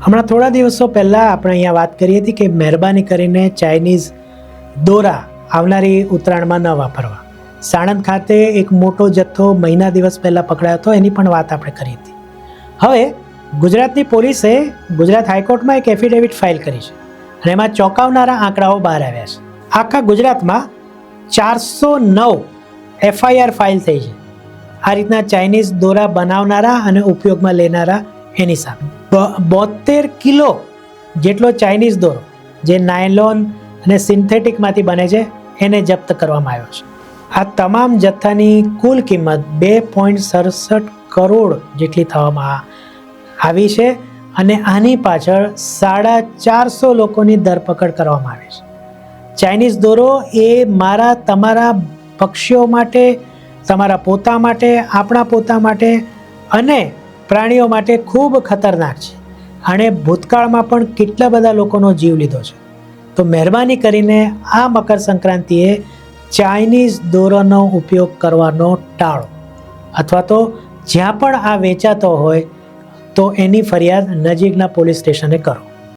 હમણાં થોડા દિવસો પહેલાં આપણે અહીંયા વાત કરી હતી કે મહેરબાની કરીને ચાઇનીઝ દોરા આવનારી ઉત્તરાયણમાં ન વાપરવા. સાણંદ ખાતે એક મોટો જથ્થો મહિના દિવસ પહેલાં પકડાયો હતો, એની પણ વાત આપણે કરી હતી. હવે ગુજરાતની પોલીસે ગુજરાત હાઈકોર્ટમાં એક એફિડેવિટ ફાઇલ કરી છે અને એમાં ચોંકાવનારા આંકડાઓ બહાર આવ્યા છે. આખા ગુજરાતમાં 409 FIR ફાઇલ થઈ છે આ રીતના ચાઇનીઝ દોરા બનાવનારા અને ઉપયોગમાં લેનારા એની સામે. 72 કિલો જેટલો ચાઇનીઝ દોરો જે નાયલોન અને સિન્થેટિકમાંથી બને છે એને જપ્ત કરવામાં આવ્યો છે. આ તમામ જથ્થાની કુલ કિંમત 2.67 કરોડ જેટલી થવામાં આવી છે અને આની પાછળ 450 લોકોની ધરપકડ કરવામાં આવી છે. ચાઇનીઝ દોરો એ મારા તમારા પક્ષીઓ માટે, તમારા પોતા માટે, આપણા પોતા માટે અને પ્રાણીઓ માટે ખૂબ ખતરનાક છે. આણે ભૂતકાળમાં પણ કેટલા બધા લોકોનો જીવ લીધો છે. તો મહેરબાની કરીને આ મકર સંક્રાંતિએ ચાઇનીઝ દોરાનો ઉપયોગ કરવાનો ટાળો, અથવા તો જ્યાં પણ આ વેચાતો હોય તો એની ફરિયાદ નજીકના પોલીસ સ્ટેશને કરો.